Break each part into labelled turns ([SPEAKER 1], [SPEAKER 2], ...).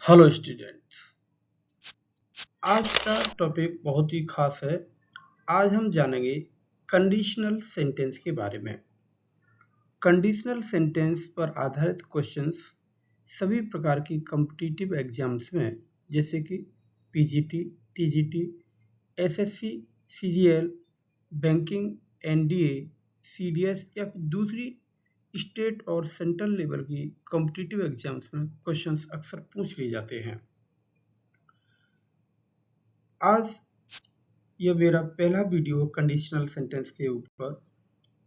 [SPEAKER 1] Hello students. आज का topic बहुत ही खास है। आज हम जानेंगे कंडीशनल सेंटेंस के बारे में। कंडीशनल सेंटेंस पर आधारित क्वेश्चंस सभी प्रकार की कॉम्पिटिटिव एग्जाम्स में जैसे कि PGT, TGT, SSC, CGL, banking, NDA, CDS या फिर दूसरी स्टेट और सेंट्रल लेवल की कॉम्पिटिटिव एग्जाम्स में क्वेश्चंस अक्सर पूछ लिए जाते हैं। आज यह मेरा पहला वीडियो है कंडीशनल सेंटेंस के ऊपर।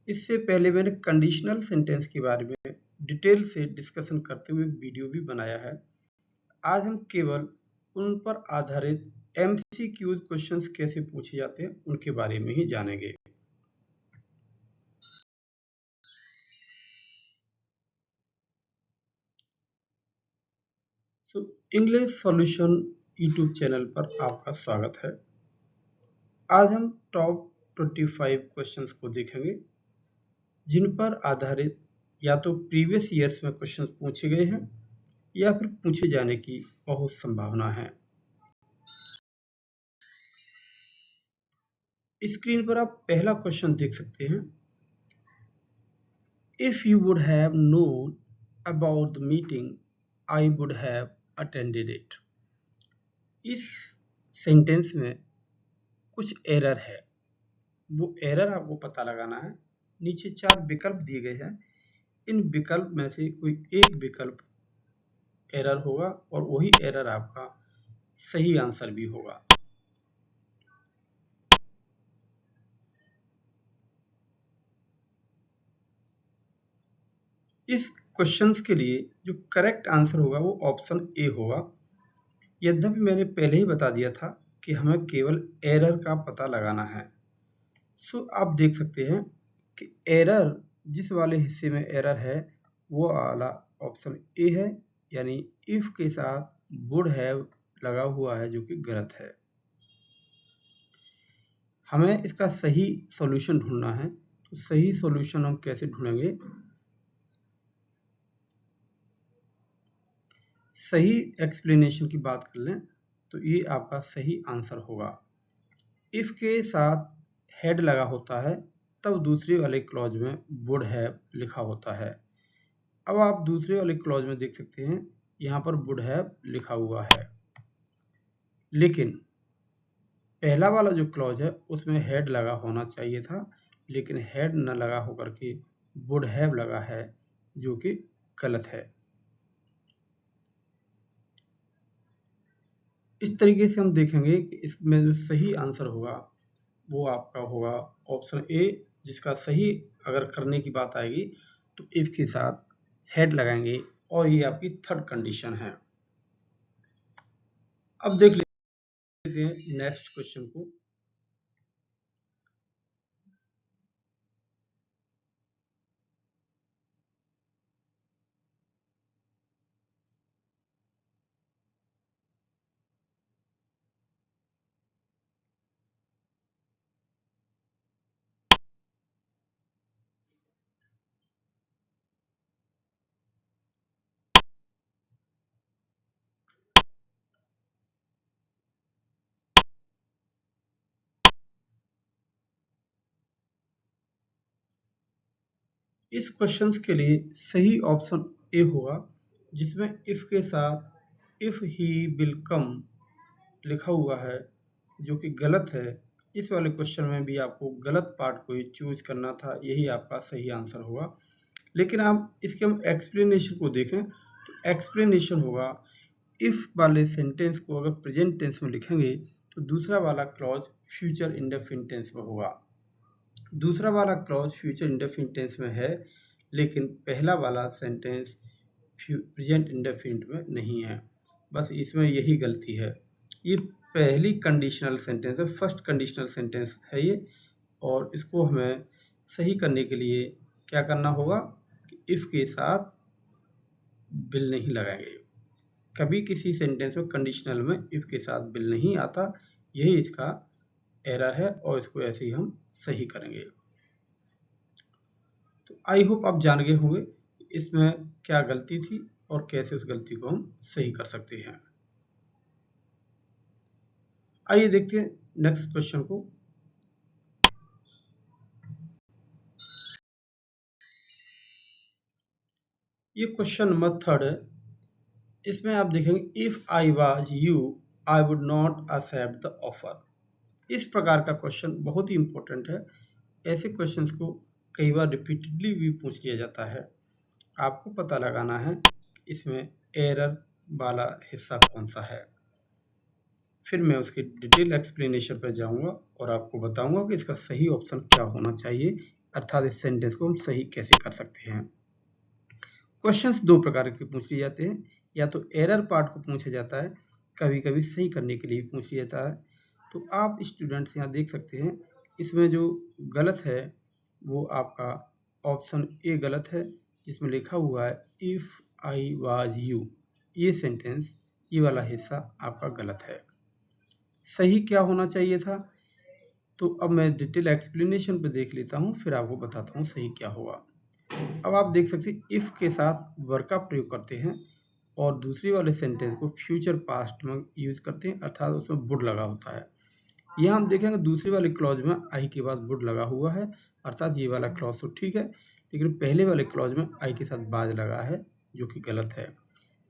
[SPEAKER 1] इससे पहले मैंने कंडीशनल सेंटेंस के बारे में डिटेल से डिस्कशन करते हुए एक वीडियो भी बनाया है। आज हम केवल उन पर आधारित एमसीक्यू क्वेश्चंस कैसे पूछे जाते हैं उनके बारे में ही जानेंगे। इंग्लिश सॉल्यूशन यूट्यूब चैनल पर आपका स्वागत है। आज हम टॉप 25 क्वेश्चंस को देखेंगे जिन पर आधारित या तो प्रीवियस ईयर्स में क्वेश्चंस पूछे गए हैं या फिर पूछे जाने की बहुत संभावना है। स्क्रीन पर आप पहला क्वेश्चन देख सकते हैं। If you would have known about the meeting I would have attended it. इस सेंटेंस में कुछ एरर है, वो एरर आपको पता लगाना है। नीचे 4 विकल्प दिए गए हैं, इन विकल्प में से कोई एक विकल्प एरर होगा और वही एरर आपका सही आंसर भी होगा। इस क्वेश्चंस के लिए जो करेक्ट आंसर होगा वो ऑप्शन ए होगा। यद्यपि मैंने पहले ही बता दिया था कि हमें केवल एरर का पता लगाना है। सो आप देख सकते हैं कि एरर जिस वाले हिस्से में एरर है वो वाला ऑप्शन ए है, यानी इफ के साथ वुड हैव लगा हुआ है जो कि गलत है। हमें इसका सही सॉल्यूशन ढूंढना है। तो सही सॉल्यूशन हम कैसे ढूंढेंगे? सही एक्सप्लेनेशन की बात कर लें तो ये आपका सही आंसर होगा। इफ के साथ हेड लगा होता है तब दूसरे वाले क्लॉज में वुड हैव लिखा होता है। अब आप दूसरे वाले क्लॉज में देख सकते हैं यहाँ पर वुड हैव लिखा हुआ है, लेकिन पहला वाला जो क्लॉज है उसमें हेड लगा होना चाहिए था, लेकिन हेड न लगा होकर के वुड हैव लगा है जो कि गलत है। इस तरीके से हम देखेंगे कि इसमें जो सही आंसर होगा वो आपका होगा ऑप्शन ए, जिसका सही अगर करने की बात आएगी तो इफ के साथ हेड लगाएंगे और ये आपकी थर्ड कंडीशन है। अब देख लेते हैं नेक्स्ट क्वेश्चन को। इस क्वेश्चन के लिए सही ऑप्शन ए होगा, जिसमें इफ के साथ इफ ही विल कम लिखा हुआ है जो कि गलत है। इस वाले क्वेश्चन में भी आपको गलत पार्ट को ही चूज करना था, यही आपका सही आंसर होगा। लेकिन आप इसके हम एक्सप्लेनेशन को देखें तो एक्सप्लेनेशन होगा इफ वाले सेंटेंस को अगर प्रेजेंट टेंस में लिखेंगे तो दूसरा वाला क्लॉज फ्यूचर इंडेफिनिट टेंस में होगा। दूसरा वाला क्लॉज फ्यूचर इंडेफिनिट टेंस में है, लेकिन पहला वाला सेंटेंस प्रेजेंट इंडेफिनिट में नहीं है। बस इसमें यही गलती है। ये पहली कंडीशनल सेंटेंस है, फर्स्ट कंडीशनल सेंटेंस है ये, और इसको हमें सही करने के लिए क्या करना होगा कि इफ के साथ विल नहीं लगाएंगे। कभी किसी सेंटेंस में कंडीशनल में इफ के साथ विल नहीं आता, यही इसका एरर है और इसको ऐसे ही हम सही करेंगे। तो आई होप आप जान गए होंगे इसमें क्या गलती थी और कैसे उस गलती को हम सही कर सकते हैं। आइए देखते हैं नेक्स्ट क्वेश्चन को। ये क्वेश्चन नंबर 3 है। इसमें आप देखेंगे if I was you I would not accept the offer. इस प्रकार का क्वेश्चन बहुत ही इंपॉर्टेंट है। ऐसे क्वेश्चंस को कई बार रिपीटेडली भी पूछ लिया जाता है। आपको पता लगाना है इसमें एरर वाला हिस्सा कौन सा है। फिर मैं उसकी डिटेल एक्सप्लेनेशन पर जाऊंगा और आपको बताऊंगा कि इसका सही ऑप्शन क्या होना चाहिए, अर्थात इस सेंटेंस को हम सही कैसे कर सकते हैं। क्वेश्चंस दो प्रकार के पूछ लिए जाते हैं। या तो एरर पार्ट को पूछा जाता है, कभी कभी सही करने के लिए पूछ लिया जाता है। तो आप स्टूडेंट्स यहाँ देख सकते हैं, इसमें जो गलत है वो आपका ऑप्शन ए गलत है, जिसमें लिखा हुआ है इफ आई वाज यू। ये सेंटेंस, ये वाला हिस्सा आपका गलत है। सही क्या होना चाहिए था, तो अब मैं डिटेल एक्सप्लेनेशन पे देख लेता हूँ, फिर आपको बताता हूँ सही क्या होगा। अब आप देख सकते हैं इफ के साथ वर्क का प्रयोग करते हैं और दूसरी वाले सेंटेंस को फ्यूचर पास्ट में यूज करते हैं, अर्थात उसमें वुड लगा होता है। यहाँ हम देखेंगे दूसरी वाले क्लॉज में आई के बाद वुड लगा हुआ है, अर्थात ये वाला क्लॉज तो ठीक है, लेकिन पहले वाले क्लॉज में आई के साथ बाज लगा है, जो कि गलत है।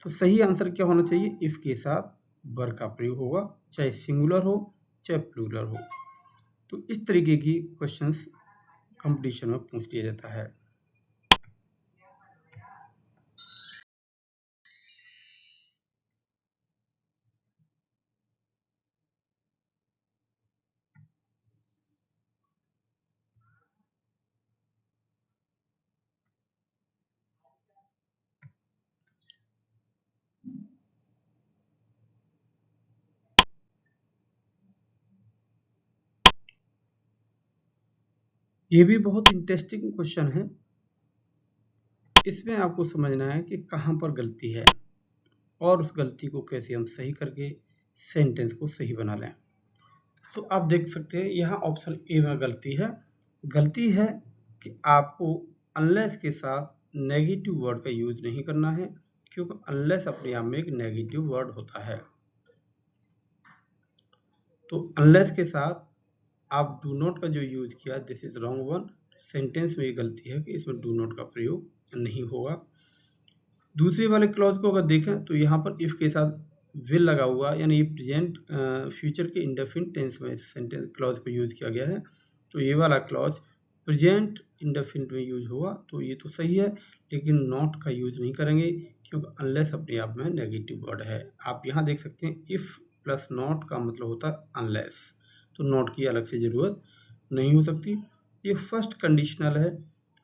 [SPEAKER 1] तो सही आंसर क्या होना चाहिए, इफ के साथ वर्क का प्रयोग होगा, चाहे सिंगुलर हो चाहे प्लूरल हो। तो इस तरीके की क्वेश्चंस कंपटीशन में पूछ लिया जाता है। ये भी बहुत इंटरेस्टिंग क्वेश्चन है। इसमें आपको समझना है कि कहाँ पर गलती है और उस गलती को कैसे हम सही करके सेंटेंस को सही बना लें। तो आप देख सकते हैं यहाँ ऑप्शन ए में गलती है। गलती है कि आपको अनलेस के साथ नेगेटिव वर्ड का यूज नहीं करना है, क्योंकि अनलेस अपने आप में एक नेगेटिव वर्ड होता है। तो अनलेस के साथ आप डू नॉट का जो यूज किया, this is wrong one. Sentence में ये गलती है कि इसमें डू नॉट का प्रयोग नहीं होगा। दूसरे वाले क्लॉज को अगर देखें तो यहाँ पर इफ के साथ विल लगा हुआ, यानी प्रेजेंट फ्यूचर के इंडेफिनिट टेंस में सेंटेंस क्लॉज को यूज किया गया है। तो ये वाला क्लॉज प्रेजेंट इंडेफिनिट में यूज हुआ, तो ये तो सही है, लेकिन नॉट का यूज नहीं करेंगे, क्योंकि अनलेस अपने आप में नेगेटिव वर्ड है। आप यहाँ देख सकते हैं इफ प्लस नॉट का मतलब होता है अनलेस, तो नॉट की अलग से जरूरत नहीं हो सकती। ये फर्स्ट कंडीशनल है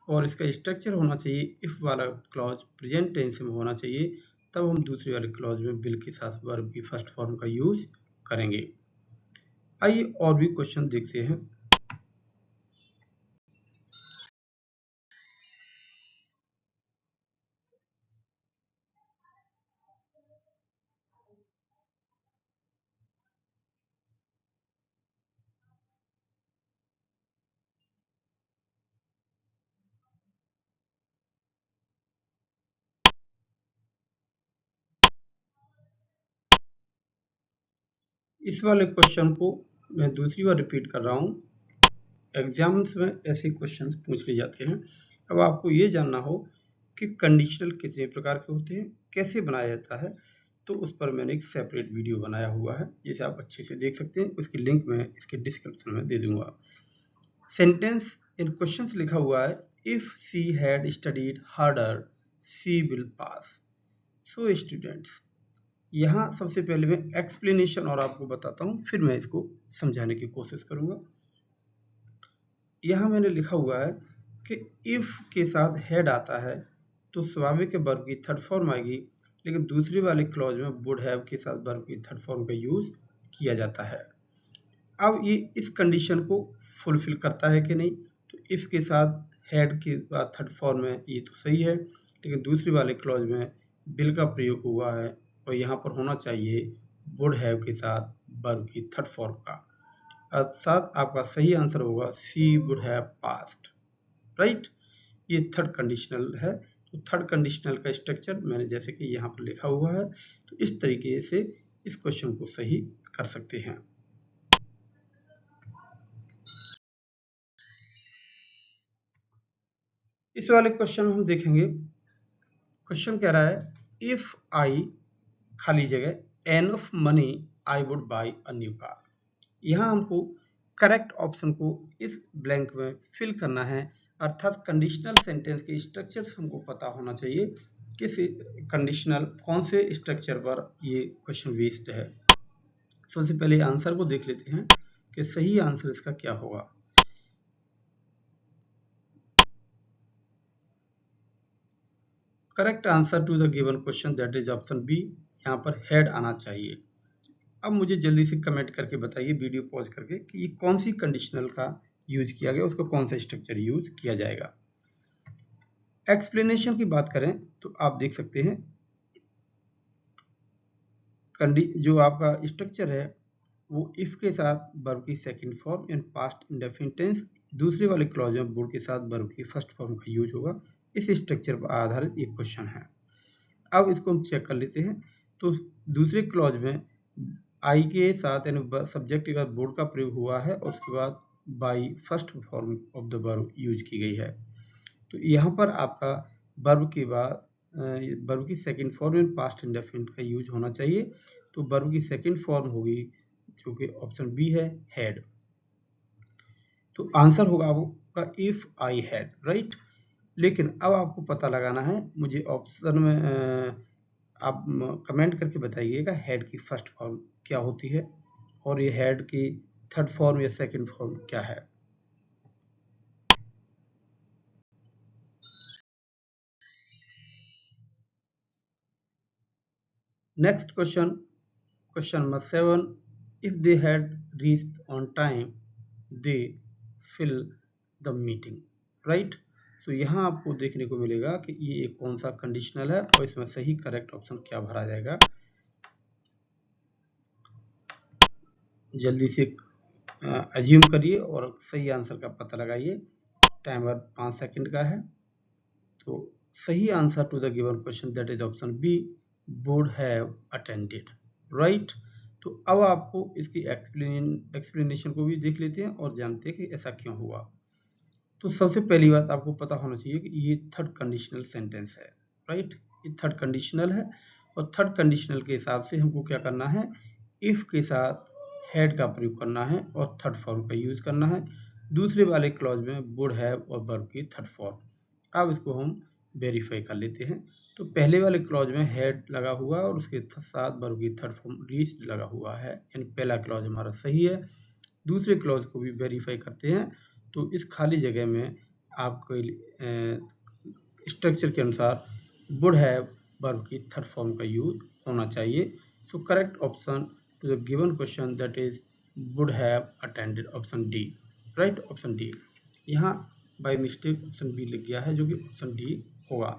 [SPEAKER 1] और इसका स्ट्रक्चर होना चाहिए इफ वाला क्लॉज प्रेजेंट टेंस में होना चाहिए, तब हम दूसरे वाले क्लॉज में विल के साथ वर्ब की फर्स्ट फॉर्म का यूज करेंगे। आइए और भी क्वेश्चन देखते हैं। इस वाले क्वेश्चन को मैं दूसरी बार रिपीट कर रहा हूँ। एग्जाम्स में ऐसे क्वेश्चन पूछ लिए जाते हैं। अब आपको ये जानना हो कि कंडीशनल कितने प्रकार के होते हैं, कैसे बनाया जाता है, तो उस पर मैंने एक सेपरेट वीडियो बनाया हुआ है, जिसे आप अच्छे से देख सकते हैं। उसकी लिंक मैं इसके डिस्क्रिप्शन में दे दूंगा। सेंटेंस इन क्वेश्चंस लिखा हुआ है if she had studied harder she will pass. So students, यहाँ सबसे पहले मैं एक्सप्लेनेशन और आपको बताता हूँ, फिर मैं इसको समझाने की कोशिश करूंगा। यहाँ मैंने लिखा हुआ है कि इफ के साथ हैड आता है तो स्वाभाविक वर्ब की थर्ड फॉर्म आएगी, लेकिन दूसरे वाले क्लॉज में वुड हैव के साथ वर्ब की थर्ड फॉर्म का यूज किया जाता है। अब ये इस कंडीशन को फुलफिल करता है कि नहीं, तो इफ के साथ हैड के बाद थर्ड फॉर्म है, ये तो सही है, लेकिन दूसरे वाले क्लॉज में विल का प्रयोग हुआ है और यहाँ पर होना चाहिए वुड हैव के साथ वर्ब की थर्ड फॉर्म का, अर्थात आपका सही आंसर होगा सी वुड हैव पास्ड, राइट। ये थर्ड कंडीशनल है। तो थर्ड कंडीशनल का स्ट्रक्चर मैंने जैसे कि यहाँ पर लिखा हुआ है, तो इस तरीके से इस क्वेश्चन को सही कर सकते हैं। इस वाले क्वेश्चन में हम देखेंगे, क्वेश्चन कह रहा है इफ आई खाली जगह enough money I would buy a new car. यहाँ हमको करेक्ट ऑप्शन को इस ब्लैंक में फिल करना है, अर्थात कंडीशनल सेंटेंस के स्ट्रक्चर हमको पता होना चाहिए, किस कंडीशनल कौन से स्ट्रक्चर पर ये क्वेश्चन बेस्ड है। सबसे पहले आंसर को देख लेते हैं कि सही आंसर इसका क्या होगा। Correct answer to the given question that is option B, यहाँ पर हेड आना चाहिए। अब मुझे जल्दी से कमेंट करके बताइए वीडियो पॉज करके कि ये कौन सी कंडीशनल का यूज किया गया, उसको कौन सा स्ट्रक्चर यूज किया जाएगा। एक्सप्लेनेशन की बात करें तो आप देख सकते हैं जो आपका स्ट्रक्चर है वो इफ के साथ वर्ब की second form and past indefinite tense, दूसरे वाले क्लॉज में वुड के साथ वर्ब की फर्स्ट फॉर्म का यूज होगा। इस स्ट्रक्चर पर आधारित एक क्वेश्चन है। अब इसको हम चेक कर लेते हैं। तो दूसरे क्लॉज में आई के साथ यानी सब्जेक्ट के बाद वुड का प्रयोग हुआ है और उसके बाद by first form of the verb use की गई है। तो यहाँ पर आपका वर्ब के बाद वर्ब की second form and past indefinite का यूज होना चाहिए। तो वर्ब की सेकंड फॉर्म होगी जो कि ऑप्शन बी है, हैड। तो आंसर होगा आपका इफ आई हैड, राइट। लेकिन अब आपको पता लगाना है, मुझे ऑप्शन में आप कमेंट करके बताइएगा हैड की फर्स्ट फॉर्म क्या होती है और ये हैड की थर्ड फॉर्म या सेकंड फॉर्म क्या है। Next question, question number 7, if they had reached on time they fill the meeting, right। तो यहाँ आपको देखने को मिलेगा कि ये एक कौन सा कंडीशनल है और इसमें सही करेक्ट ऑप्शन क्या भरा जाएगा। जल्दी से अज्यूम करिए और सही आंसर का पता लगाइए। टाइमर 5 सेकंड का है। तो सही answer to the given question that is option B, would have attended, right. तो अब आपको इसकी एक्सप्लेनेशन को भी देख लेते हैं और जानते हैं कि ऐसा क्यों हुआ। तो सबसे पहली बात आपको पता होना चाहिए कि ये थर्ड कंडीशनल सेंटेंस है, राइट। ये थर्ड कंडीशनल है और थर्ड कंडीशनल के हिसाब से हमको क्या करना है, इफ के साथ हैड का प्रयोग करना है और थर्ड फॉर्म का यूज करना है। दूसरे वाले क्लॉज में वुड हैव और वर्ब की थर्ड फॉर्म। अब इसको हम वेरीफाई कर लेते हैं। तो पहले वाले क्लॉज में हेड लगा हुआ है और उसके साथ वर्ब की थर्ड फॉर्म रीच्ड लगा हुआ है, यानी पहला क्लॉज हमारा सही है। दूसरे क्लॉज को भी वेरीफाई करते हैं। तो इस खाली जगह में आपको स्ट्रक्चर के अनुसार वुड हैव वर्ब की थर्ड फॉर्म का यूज होना चाहिए। So correct option to the given question that is would have attended, option D, right, option D. यहाँ बाय मिस्टेक ऑप्शन बी लिख गया है जो कि ऑप्शन डी होगा।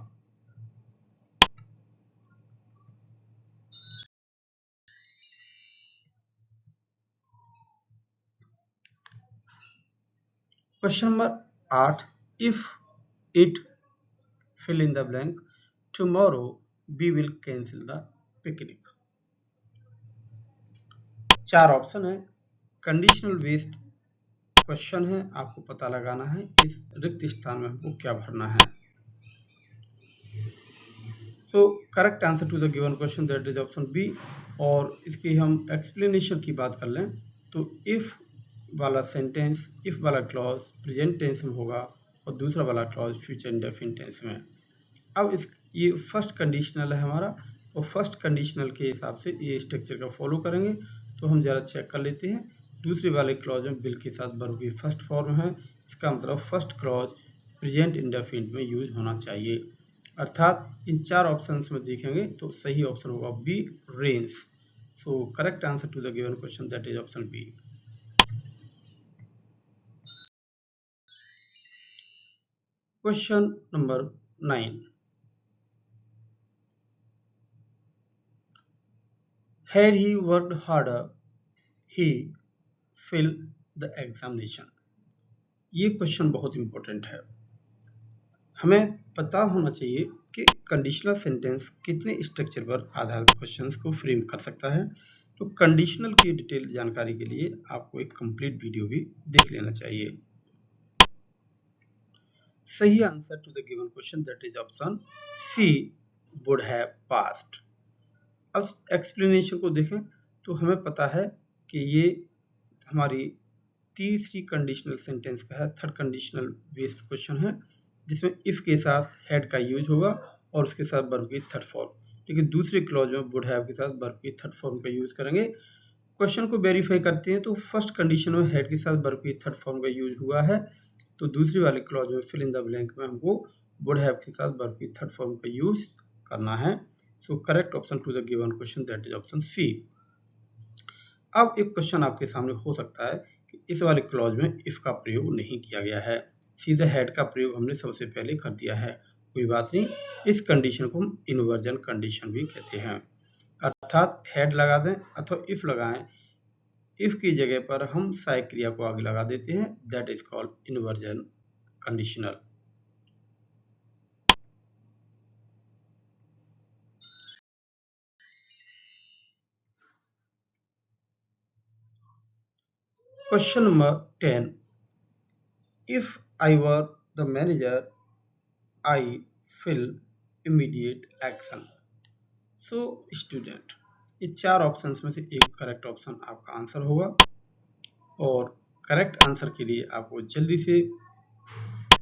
[SPEAKER 1] Question number 8, if it fill in the blank, tomorrow we will cancel the picnic। 4 option है, conditional based question है, आपको पता लगाना है इस रिक्त स्थान में हमको क्या भरना है। So correct answer to the given question that is option B. और इसकी हम एक्सप्लेनेशन की बात कर लें तो इफ वाला सेंटेंस, इफ वाला क्लॉज प्रेजेंट टेंस में होगा और दूसरा वाला क्लॉज फ्यूचर इंडेफिनिट टेंस में। अब इस ये फर्स्ट कंडीशनल है हमारा और फर्स्ट कंडीशनल के हिसाब से ये स्ट्रक्चर का फॉलो करेंगे। तो हम जरा चेक कर लेते हैं। दूसरे वाले क्लॉज में बिल के साथ वर्ब की फर्स्ट फॉर्म है, इसका मतलब फर्स्ट क्लॉज प्रेजेंट इंडेफिनिट में यूज होना चाहिए। अर्थात इन 4 ऑप्शंस में देखेंगे तो सही ऑप्शन होगा B, rains. So correct answer to the given question that is option B. Question number 9, had he worked harder he fill the examination। ये क्वेश्चन बहुत इंपॉर्टेंट है। हमें पता होना चाहिए कि कंडीशनल सेंटेंस कितने स्ट्रक्चर पर आधारित क्वेश्चंस को फ्रेम कर सकता है। तो कंडीशनल की डिटेल जानकारी के लिए आपको एक कंप्लीट वीडियो भी देख लेना चाहिए। सही answer to the given question that is option C, would have passed. अब एक्सप्लेनेशन को देखें तो हमें पता है कि ये हमारी तीसरी कंडीशनल सेंटेंस का है, थर्ड कंडीशनल बेस्ड क्वेश्चन है, जिसमें इफ के साथ हैड का यूज होगा और उसके साथ वर्ब की थर्ड फॉर्म, लेकिन दूसरे क्लॉज में वुड हैव के साथ वर्ब की थर्ड फॉर्म का यूज करेंगे। क्वेश्चन को वेरीफाई करते हैं तो फर्स्ट कंडीशन में हेड के साथ वर्ब की थर्ड फॉर्म का यूज हुआ है, तो दूसरी वाले क्लॉज में फिल इन द ब्लैंक में हमको वुड हैव के साथ वर्ब की थर्ड फॉर्म का यूज करना है। So correct option to the given question that is option C. अब एक क्वेश्चन आपके सामने हो सकता है कि इस वाले क्लॉज में इफ का प्रयोग नहीं किया गया है, सीधे हेड का प्रयोग हमने सबसे पहले कर दिया है। कोई बात नहीं, इस कंडीशन को हम इन्वर्जन कंडीशन भी कहते हैं, अर्थात हेड लगा दें अथवा इफ लगाएं, इफ की जगह पर हम सहायक क्रिया को आगे लगा देते हैं, that is called inversion conditional. Question number 10, if I were the manager I fill immediate action. So student, ये चार ऑप्शंस में से एक करेक्ट ऑप्शन आपका आंसर होगा, और करेक्ट आंसर के लिए आपको जल्दी से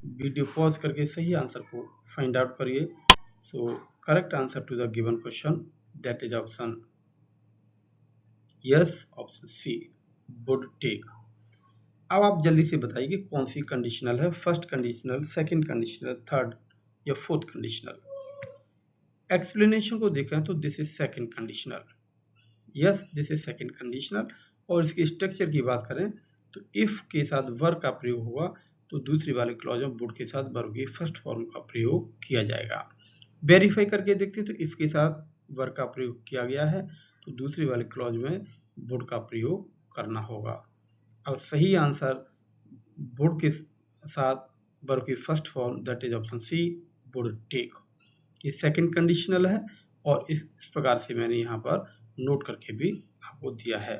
[SPEAKER 1] वीडियो पॉज करके सही आंसर को फाइंड आउट करिए। So correct answer to the given question that is option yes, option C, would take. अब आप जल्दी से बताइए कि कौन सी कंडीशनल है, first conditional, second conditional, third या फोर्थ कंडीशनल। एक्सप्लेनेशन को देखें तो this is second conditional, yes this is second conditional. और इसके स्ट्रक्चर की बात करें तो इफ के साथ वर्ब का प्रयोग होगा तो दूसरी वाले क्लॉज में वुड के साथ वर्ब की फर्स्ट फॉर्म का प्रयोग किया जाएगा। वेरीफाई करके देखते हैं तो इफ के साथ वर्ब का प्रयोग किया गया है तो दूसरी वाले क्लॉज में वुड का प्रयोग करना होगा। अब सही आंसर वुड के साथ वर्ब की first form that is option C, would take. ये सेकंड कंडीशनल है और इस प्रकार से मैंने यहाँ पर नोट करके भी आपको दिया है।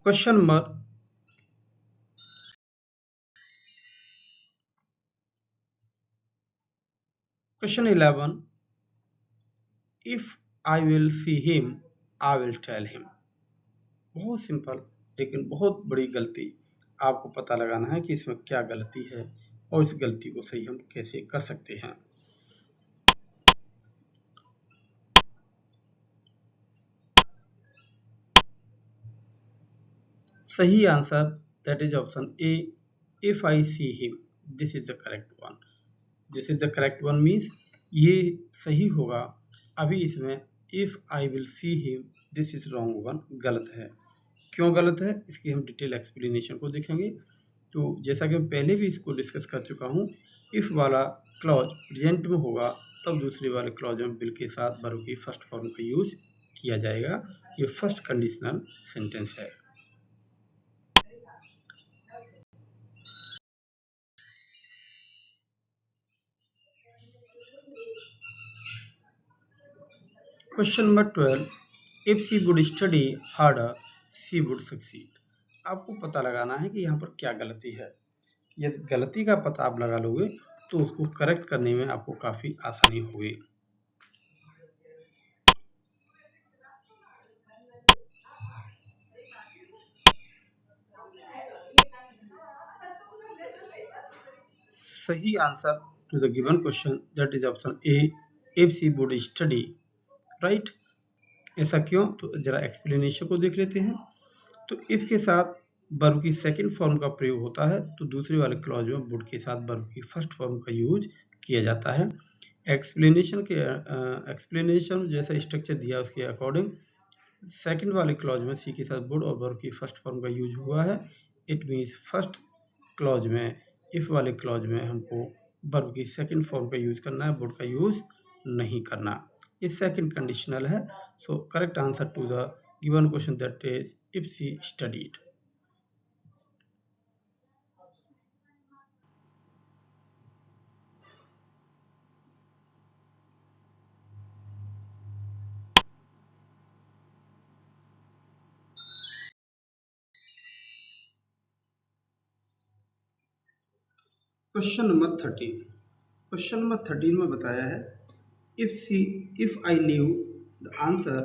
[SPEAKER 1] Question number question 11, if I will see him I will tell him. बहुत सिंपल लेकिन बहुत बड़ी गलती। आपको पता लगाना है कि इसमें क्या गलती है और इस गलती को सही हम कैसे कर सकते हैं। सही answer that is option A, if I see him, this is the correct one. This is the correct one means ये सही होगा। अभी इसमें if I will see him this is wrong one, गलत है। क्यों गलत है इसकी हम डिटेल एक्सप्लेनेशन को देखेंगे। तो जैसा कि मैं पहले भी इसको डिस्कस कर चुका हूँ, इफ वाला क्लॉज प्रेजेंट में होगा तब दूसरे वाले क्लॉज में विल के साथ वर्ब की फर्स्ट फॉर्म का यूज किया जाएगा। ये फर्स्ट कंडीशनल सेंटेंस है। Question number 12, if she would study harder she would succeed. आपको पता लगाना है कि यहाँ पर क्या गलती है। यदि गलती का पता आप लगा लोगे तो उसको करेक्ट करने में आपको काफी आसानी होगी। सही answer to the given question that is option A, if she would study, right. ऐसा क्यों, तो जरा एक्सप्लेनेशन को देख लेते हैं। तो इफ के साथ वर्ब की सेकंड फॉर्म का प्रयोग होता है तो दूसरे वाले क्लॉज में वुड के साथ वर्ब की फर्स्ट फॉर्म का यूज किया जाता है। एक्सप्लेनेशन जैसा स्ट्रक्चर दिया उसके अकॉर्डिंग सेकंड वाले क्लॉज में सी के साथ वुड और वर्ब की फर्स्ट फॉर्म का यूज हुआ है। इट मीन्स फर्स्ट क्लॉज में, इफ वाले क्लॉज में हमको वर्ब की सेकंड फॉर्म का यूज करना है, वुड का यूज नहीं करना। ये सेकंड कंडीशनल है। So correct answer to the given question that is if she studied. Question number 13। Question number 13 में बताया है if I knew the answer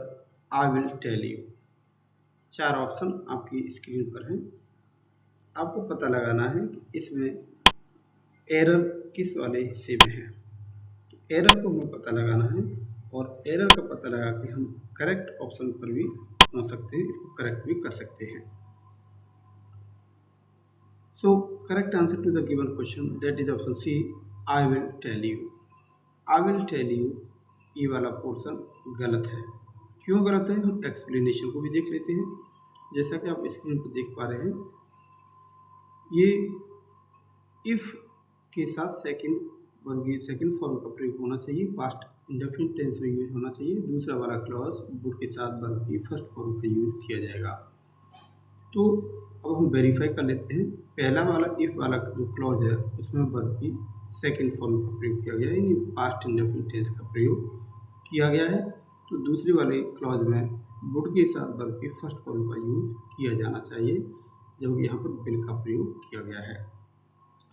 [SPEAKER 1] I will tell you. 4 option आपकी स्क्रीन पर हैं। आपको पता लगाना है कि इसमें एरर किस वाले हिस्से में है। तो एरर को हमें पता लगाना है और एरर का पता लगा के हम करेक्ट ऑप्शन पर भी पहुंच सकते हैं, इसको करेक्ट भी कर सकते हैं। So correct answer to the given question, that is option C, I will tell you। I will tell you ये वाला पोर्शन गलत है। क्यों गलत है, हम एक्सप्लेनेशन को भी देख लेते हैं। जैसा कि आप स्क्रीन पर देख पा रहे हैं, ये इफ के साथ सेकंड फॉर्म का प्रयोग होना चाहिए, पास्ट इंडेफिनिट टेंस में यूज होना चाहिए। दूसरा वाला क्लॉज वुड के साथ वर्ब की फर्स्ट फॉर्म का यूज किया जाएगा। तो अब हम वेरीफाई कर लेते हैं। पहला वाला इफ वाला जो क्लॉज है उसमें वर्ब की सेकंड फॉर्म का प्रयोग किया गया है, यानी पास्ट इंडेफिनिट टेंस का प्रयोग किया गया है। तो दूसरे वाले क्लॉज में वुड के साथ वर्ब की फर्स्ट फॉर्म का यूज किया जाना चाहिए, जबकि यहाँ पर विल का प्रयोग किया गया है।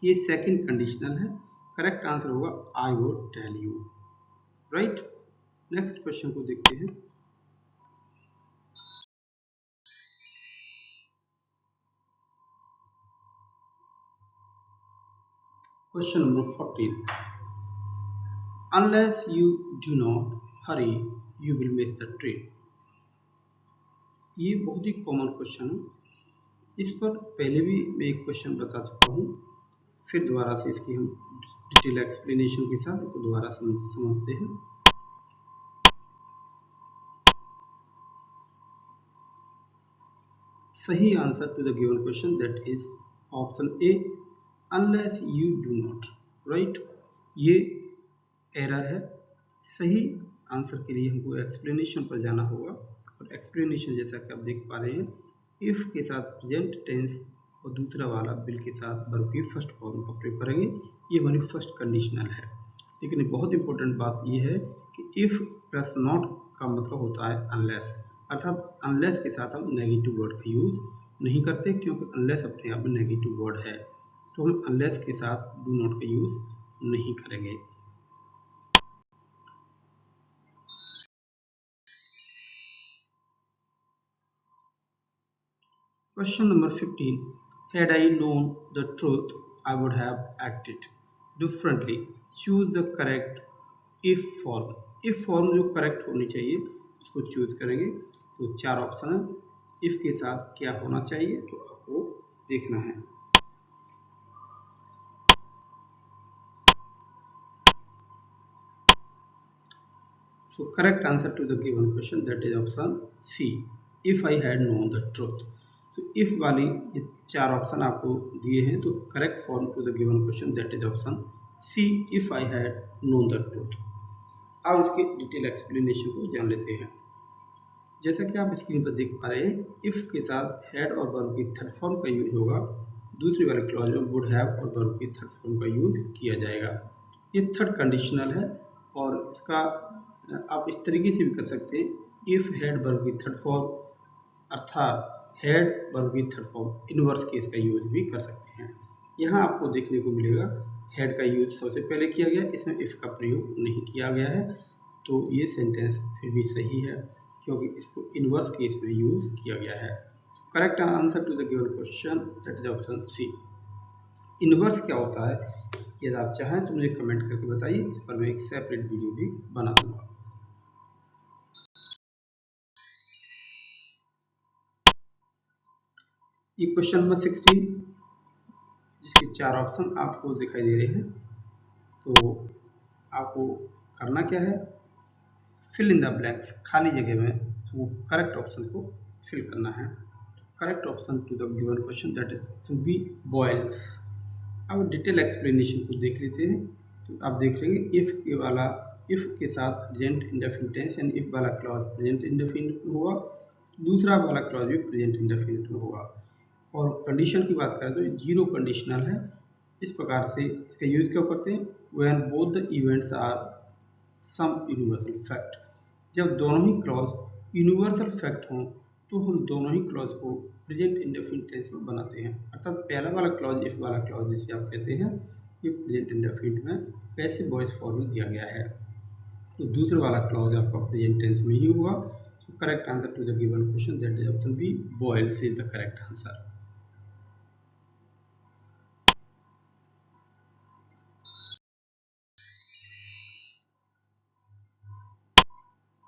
[SPEAKER 1] ये सेकंड कंडीशनल है। करेक्ट आंसर होगा I would tell you. Right, next question को देखते हैं। Question number 14। Unless you do not hurry, you will miss the train। ये बहुत ही कॉमन क्वेश्चन है। इस पर पहले भी मैं एक क्वेश्चन बता चुका हूँ, फिर दोबारा से इसकी हम डिटेल एक्सप्लेनेशन के साथ इसको दोबारा समझते हैं। सही answer to the given question that is option A, unless you do not. Right, ये एरर है। सही आंसर के लिए हमको एक्सप्लेनेशन पर जाना होगा, और एक्सप्लेनेशन जैसा कि आप देख पा रहे हैं, इफ के साथ प्रेजेंट टेंस और दूसरा वाला विल के साथ वर्ब की फर्स्ट फॉर्म का प्रयोग करेंगे। ये हमारी फर्स्ट कंडीशनल है। लेकिन बहुत इंपॉर्टेंट बात यह है कि इफ प्लस नॉट का मतलब होता है अनलेस, अर्थात अनलेस के साथ हम नेगेटिव वर्ड का यूज नहीं करते, क्योंकि अनलेस अपने आप में नेगेटिव वर्ड है। तो हम अनलेस के साथ डू नॉट का यूज नहीं करेंगे। Question number 15. Had I known the truth, I would have acted differently. Choose the correct if form। if form जो correct होनी चाहिए उसको choose करेंगे। तो 4 ऑप्शन है। if के साथ क्या होना चाहिए तो आपको देखना है। So correct answer to the given question, that is option C, if I had known the truth। तो इफ वाली ये 4 ऑप्शन आपको दिए हैं, तो correct form to the given question that is option C, if I had known the truth. अब इसके detail explanation को जान लेते हैं। जैसा कि आप स्क्रीन पर देख पा रहे हैं, इफ के साथ हैड और वर्ब की थर्ड फॉर्म का यूज होगा। दूसरे वाले क्लॉज में वुड हैव और वर्ब की थर्ड फॉर्म का यूज किया जाएगा। ये थर्ड कंडीशनल है, और इसका आप इस तरीके से भी कर सकते हैं, इफ हैड वर्ब की थर्ड फॉर्म, अर्थात हेड वर्ब की थर्ड फॉर्म इनवर्स केस का यूज भी कर सकते हैं। यहाँ आपको देखने को मिलेगा हेड का यूज सबसे पहले किया गया, इसमें इफ का प्रयोग नहीं किया गया है। तो ये सेंटेंस फिर भी सही है, क्योंकि इसको इनवर्स केस में यूज किया गया है। Correct answer to the given question that is option C. Inverse क्या होता है, यदि आप चाहें तो मुझे कमेंट करके बताइए, इस पर मैं एक सेपरेट वीडियो भी बना दूंगा। ये क्वेश्चन नंबर 16, जिसके 4 ऑप्शन आपको दिखाई दे रहे हैं। तो आपको करना क्या है, फिल इन द ब्लैंक्स, खाली जगह में हमको करेक्ट ऑप्शन को फिल करना है। Correct option to the given question that is option B, boils. अब डिटेल एक्सप्लेनेशन को देख लेते हैं। तो आप देख लेंगे इफ के साथ प्रेजेंट इंडेफिनिट टेंस, यानी इफ वाला क्लॉज प्रेजेंट इंडेफिनिट में होगा, दूसरा वाला क्लॉज भी प्रेजेंट इंडेफिनिट में होगा। और कंडीशन की बात करें तो जीरो कंडीशनल है। इस प्रकार से इसका यूज क्यों करते हैं, when both the events are some universal fact. जब दोनों ही क्लॉज यूनिवर्सल फैक्ट हों तो हम दोनों ही क्लॉज को प्रेजेंट इंडेफिनिट टेंस में बनाते हैं। अर्थात पहला वाला क्लॉज इफ वाला क्लॉज जिसे आप कहते हैं, ये प्रेजेंट इंडेफिनिट में पैसिव वॉइस फॉर्म में दिया गया है। तो दूसरा वाला क्लॉज आपका प्रेजेंट टेंस में ही होगा। So correct answer to the given question that is option B, boils is the correct answer.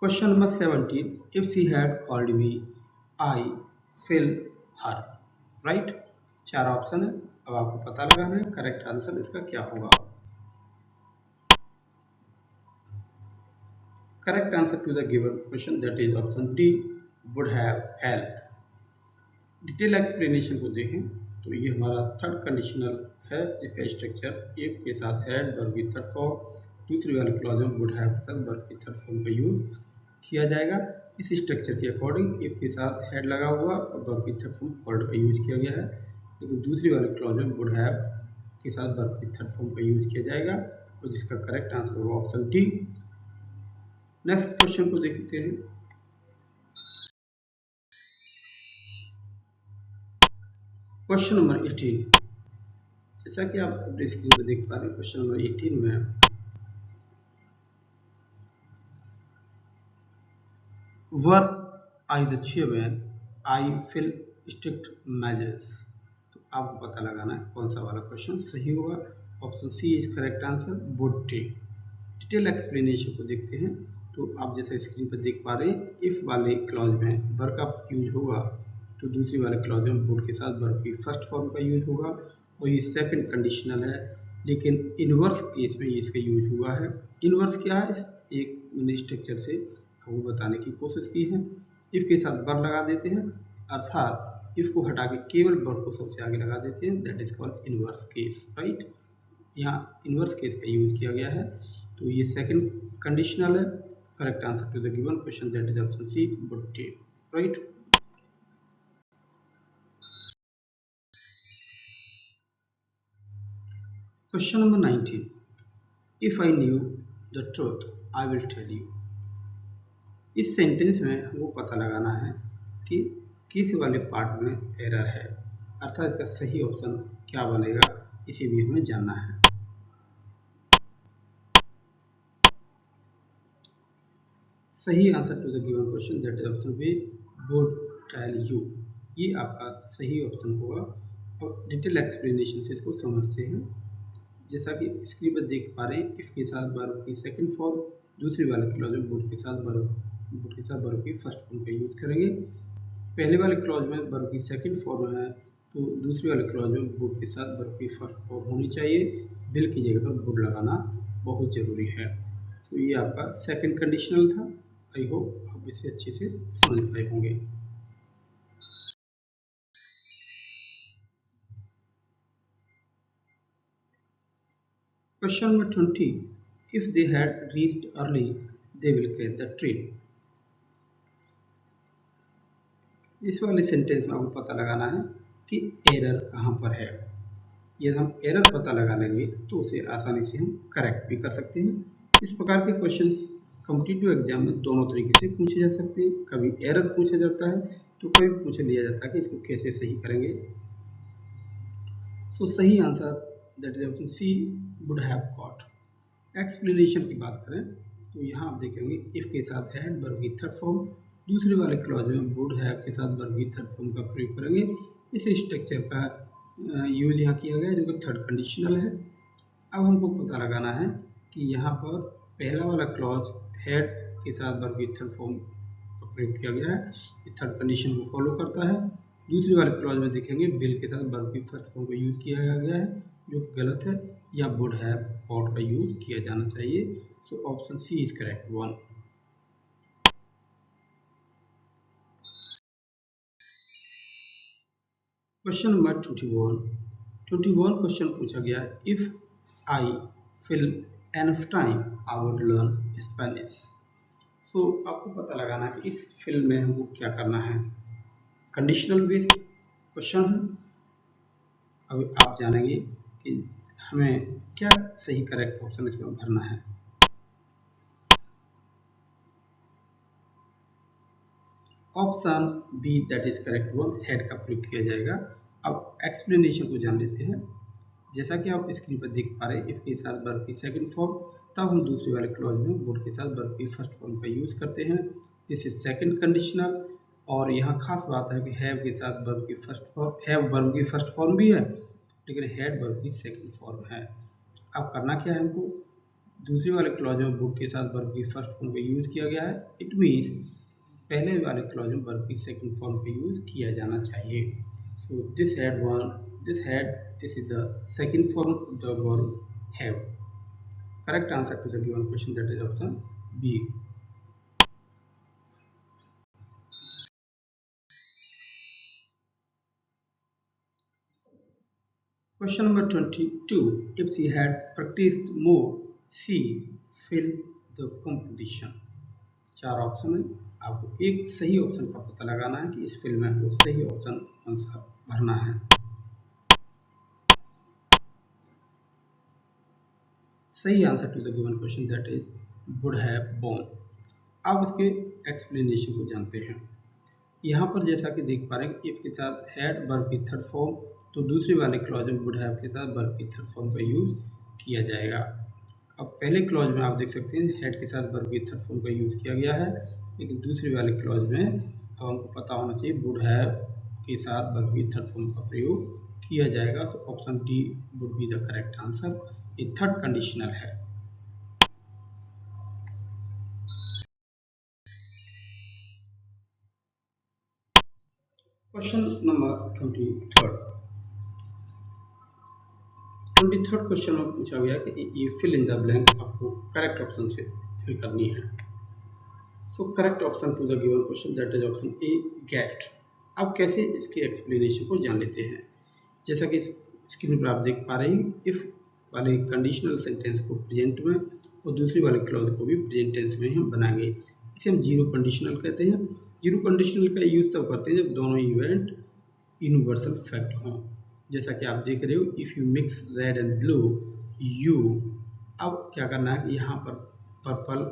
[SPEAKER 1] Question number 17. If she had called me, I fill her. Right? चार ऑप्शन है, अब आपको पता लगाना है करेक्ट आंसर इसका क्या होगा। Correct answer to the given question that is option D, would have help. Detail explanation को देखें तो ये हमारा थर्ड कंडीशनल है जिसका स्ट्रक्चर इफ के साथ हैड वर्ब की थर्ड फॉर्म, दूसरी वाले क्लॉज में वुड हैव के साथ वर्ब की थर्ड फॉर्म का यूज किया जाएगा। इस स्ट्रक्चर के अकॉर्डिंग इफ के साथ हैड लगा हुआ और वर्ब की थर्ड फॉर्म वर्ड का यूज किया गया है, लेकिन दूसरी वाले क्लॉज में वुड हैव के साथ वर्ब की थर्ड फॉर्म का यूज किया जाएगा और जिसका करेक्ट आंसर होगा ऑप्शन डी। नेक्स्ट क्वेश्चन को देखते हैं। Question number 18। जैसा कि आप अपने स्क्रीन पर देख पा रहे हैं, क्वेश्चन नंबर 18 में were I the chairman, I feel strict measures. तो आपको पता लगाना है कौन सा वाला क्वेश्चन सही होगा। Option C is correct answer, would take. Detail explanation को देखते हैं तो आप जैसा स्क्रीन पर देख पा रहे हैं, इफ वाले क्लॉज में वर्ब का यूज होगा तो दूसरी वाले क्लॉज में वुड के साथ वर्ब की फर्स्ट फॉर्म का यूज होगा और ये सेकंड कंडीशनल है, लेकिन इनवर्स केस में ये इसका यूज हुआ है। इनवर्स क्या है, एक मैंने स्ट्रक्चर से वो बताने की कोशिश की है। इफ के साथ वर लगा देते हैं, अर्थात इफ को हटा के केवल वर्ब को सबसे आगे लगा देते हैं, that is called inverse case. Right, यहाँ इनवर्स केस का यूज किया गया है, तो ये सेकंड कंडीशनल है। Correct answer to the given question that is option C, would take. Right, question number 19। If I knew the truth I will tell you. इस sentence में हमको पता लगाना है कि किस वाले पार्ट में एरर है, अर्थात इसका सही ऑप्शन क्या बनेगा, इसे भी हमें जानना है। सही answer to the given question that is option B, would tell you. ये आपका सही ऑप्शन होगा। अब डिटेल एक्सप्लेनेशन से इसको समझते हैं। जैसा कि स्क्रीन पर देख पा रहे हैं, इफ के साथ वर्ब की सेकंड फॉर्म, दूसरी वाले क्लॉज में वुड के साथ वर्ब की फर्स्ट फॉर्म का यूज करेंगे। पहले वाले क्लॉज में वर्ब की सेकंड फॉर्म है तो दूसरे वाले क्लॉज में वुड के साथ वर्ब की फर्स्ट फॉर्म होनी चाहिए। विल की जगह पर वुड लगाना बहुत जरूरी है। तो ये आपका सेकंड कंडीशनल था। आई होप आप इसे अच्छे से समझ पाए होंगे। Question number 20। If they had reached early they will catch the train. इस वाले सेंटेंस में आपको पता लगाना है कि एरर कहाँ पर है। यदि हम एरर पता लगा लेंगे तो उसे आसानी से हम करेक्ट भी कर सकते हैं। इस प्रकार के क्वेश्चंस कॉम्पिटिटिव एग्जाम में दोनों तरीके से पूछे जा सकते हैं। कभी एरर पूछा जाता है तो कभी पूछ लिया जाता है कि इसको कैसे सही करेंगे। सो सही answer that is option C, would have got. Explanation की बात करें तो यहाँ आप देखेंगे इफ के साथ हैड वर्ब की थर्ड फॉर्म, दूसरे वाले क्लॉज में वुड हैव के साथ वर्ब की थर्ड फॉर्म का प्रयोग करेंगे। इस स्ट्रक्चर का यूज यहाँ किया गया है जो कि थर्ड कंडीशनल है। अब हमको पता लगाना है कि यहाँ पर पहला वाला क्लॉज हैड के साथ वर्ब की थर्ड फॉर्म का प्रयोग किया गया है, ये थर्ड कंडीशन को फॉलो करता है। दूसरे वाले क्लॉज में देखेंगे विल के साथ वर्ब की फर्स्ट फॉर्म को यूज किया गया है जो कि गलत है, या वुड हैव गॉट का यूज किया जाना चाहिए। So option C is correct one. Question number 21 क्वेश्चन पूछा गया, if I feel enough time I would learn Spanish. So आपको पता लगाना है कि इस फिल में हमको क्या करना है। कंडीशनल बेस्ड क्वेश्चन है। अब आप जानेंगे कि हमें क्या सही करेक्ट ऑप्शन इसमें भरना है। Option B that is correct one, had का प्रयोग किया जाएगा। अब एक्सप्लेनेशन को जान लेते हैं। जैसा कि आप स्क्रीन पर देख पा रहे हैं, इफ के साथ वर्ब की सेकंड फॉर्म, तब हम दूसरे वाले क्लॉज में वुड के साथ वर्ब की फर्स्ट फॉर्म का यूज करते हैं। This is second conditional. और यहाँ खास बात है कि हैव के साथ वर्ब की फर्स्ट फॉर्म, हैव वर्ब की फर्स्ट फॉर्म भी है लेकिन हैड वर्ब की सेकंड फॉर्म है। अब करना क्या है हमको, दूसरे वाले क्लॉज में वुड के साथ वर्ब की फर्स्ट फॉर्म का यूज किया गया है, इट मीन्स पहले वाले क्लॉज में वर्ब की सेकंड फॉर्म का यूज किया जाना चाहिए। सो this is the second form of the verb have. Correct answer to the given question, that is option B. Question number 22. If she had practiced more, she fill the competition. चार option है, आपको एक सही option का पता लगाना है कि इस फिल्म में आपको सही ऑप्शन कौन सा भरना है। सही answer to the given question that is would have born. अब इसके एक्सप्लेनेशन को जानते हैं। यहाँ पर जैसा कि देख पा रहे हैं, इफ के साथ हैड वर्ब की थर्ड फॉर्म, तो दूसरे वाले क्लॉज में वुड हैव के साथ वर्ब की थर्ड फॉर्म का यूज किया जाएगा। अब पहले क्लॉज में आप देख सकते हैं हैड के साथ वर्ब की थर्ड फॉर्म का यूज किया गया है, लेकिन दूसरे वाले क्लॉज में अब हमको पता होना चाहिए वुड हैव के साथ वर्ब की थर्ड फॉर्म का प्रयोग किया जाएगा। So option D would be the correct answer. ये थर्ड कंडीशनल है। क्वेश्चन नंबर 23rd क्वेश्चन में पूछा गया कि ये फिल इन द ब्लैंक आपको करेक्ट ऑप्शन से फिल करनी है। So correct option to the given question that is option A get. अब कैसे इसके एक्सप्लेनेशन को जान लेते हैं। जैसा कि स्क्रीन पर आप देख पा रहे हैं, इफ वाले कंडीशनल सेंटेंस को प्रेजेंट में और दूसरे वाले क्लॉज को भी प्रेजेंट टेंस में हम बनाएंगे। इसे हम जीरो कंडीशनल कहते हैं। जीरो कंडीशनल का यूज तब करते हैं जब दोनों इवेंट यूनिवर्सल फैक्ट हों। जैसा कि आप देख रहे हो, if you mix red and blue you. अब क्या करना है कि यहाँ पर पर्पल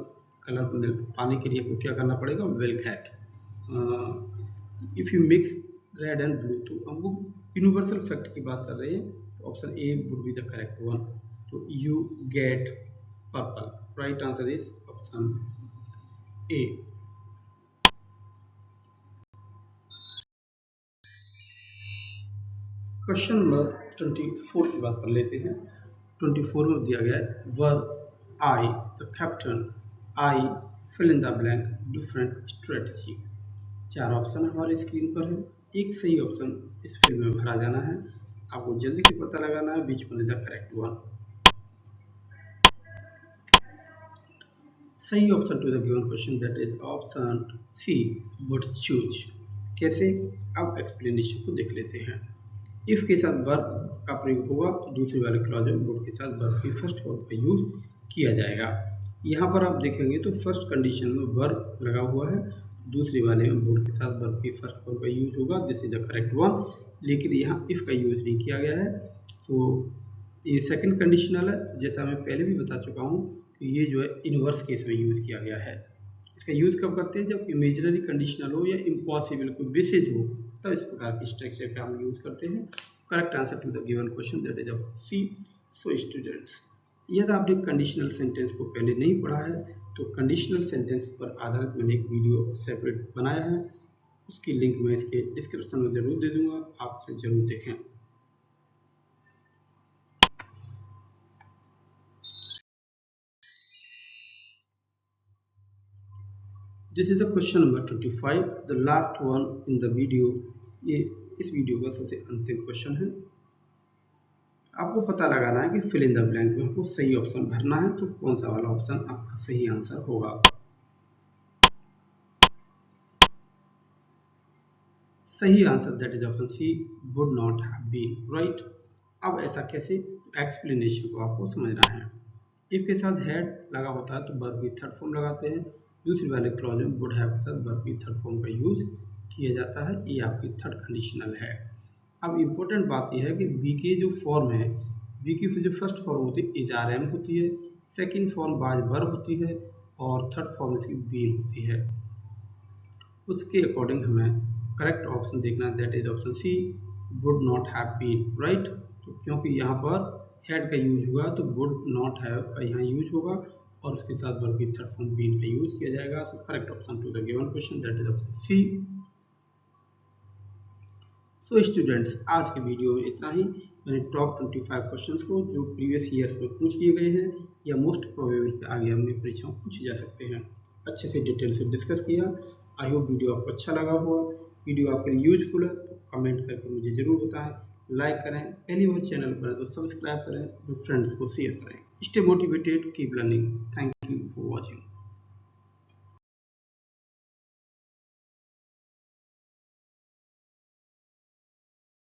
[SPEAKER 1] कलर पाने के लिए आपको क्या करना पड़ेगा, will get. If you mix red and blue, तो हमको यूनिवर्सल फैक्ट की बात कर रहे हैं, तो option A would be the correct one. तो you get purple, right answer is option A. Question number 24 की बात कर लेते हैं। 24 में दिया गया है verb I the captain, I fill in the blank different strategy. चार ऑप्शन हमारे स्क्रीन पर है, एक सही ऑप्शन इस फिल्म में भरा जाना है। आपको जल्दी से पता लगाना है which one is the correct one. सही option to the given question that is option C would choose. कैसे, अब एक्सप्लेनेशन को देख लेते हैं। इफ के साथ वर्ब का प्रयोग होगा तो दूसरे वाले क्लॉज में वुड के साथ वर्ब की फर्स्ट फॉर्म का यूज किया जाएगा। यहाँ पर आप देखेंगे तो फर्स्ट कंडीशन में वर्ब लगा हुआ है, दूसरे वाले में वुड के साथ वर्ब की फर्स्ट फॉर्म का यूज होगा, this is the correct one. लेकिन यहाँ इफ का यूज नहीं किया गया है, तो ये सेकंड कंडीशनल है। जैसा मैं पहले भी बता चुका हूँ कि ये जो है इनवर्स केस में यूज किया गया है। इसका यूज कब करते हैं, जब इमेजिनरी कंडीशनल हो या इम्पॉसिबल कोई विशेष हो, तब इस प्रकार की स्ट्रक्चर का हम यूज करते हैं। Correct answer to the given question that is option C. So students, यदि आपने कंडीशनल सेंटेंस को पहले नहीं पढ़ा है, तो कंडीशनल सेंटेंस पर आधारित मैंने एक वीडियो सेपरेट बनाया है, उसकी लिंक मैं इसके डिस्क्रिप्शन में जरूर दे दूंगा, आप उसे जरूर देखें। This is the question number 25, the last one in the video. ये इस वीडियो का सबसे अंतिम क्वेश्चन है। आपको पता लगाना है कि फिल इन द ब्लैंक में आपको सही ऑप्शन भरना है, तो कौन सा वाला ऑप्शन आपका सही आंसर होगा। सही answer that is option C would not have been, right. अब ऐसा कैसे, एक्सप्लेनेशन को आपको समझना है। इफ के साथ हैड लगा होता है तो वर्ब की थर्ड फॉर्म लगाते हैं, दूसरे वाले क्लॉज में वुड हैव के साथ वर्ब की थर्ड फॉर्म का यूज किया जाता है। ये आपकी थर्ड कंडीशनल है। अब इम्पोर्टेंट बात यह है कि बी की जो फॉर्म है, बी की जो फर्स्ट फॉर्म होती है इज आर एम होती है, सेकेंड फॉर्म बाज वर्ब होती है, और थर्ड फॉर्म इसकी बीन होती है। उसके अकॉर्डिंग हमें करेक्ट ऑप्शन देखना है, that is option C would not have been, right. तो क्योंकि यहाँ पर हैड का यूज हुआ तो वुड नॉट हैव का यहाँ यूज होगा और उसके साथ वर्ब की थर्ड फॉर्म बीन का यूज किया जाएगा। So correct option to the given question that is option C. So students, आज के वीडियो में इतना ही। मैंने टॉप 25 क्वेश्चंस को जो प्रीवियस ईयर्स में पूछ लिए गए हैं या मोस्ट प्रोबेबल आगे हमने परीक्षाओं पूछे जा सकते हैं, अच्छे से डिटेल से डिस्कस किया। आई होप वीडियो आपको अच्छा लगा होगा। वीडियो आपके लिए यूजफुल है तो कमेंट करके मुझे ज़रूर बताएं, लाइक करें, पहली बार चैनल पर है तो सब्सक्राइब करें, अपने फ्रेंड्स को शेयर करें। Stay motivated, keep learning. Thank you for watching.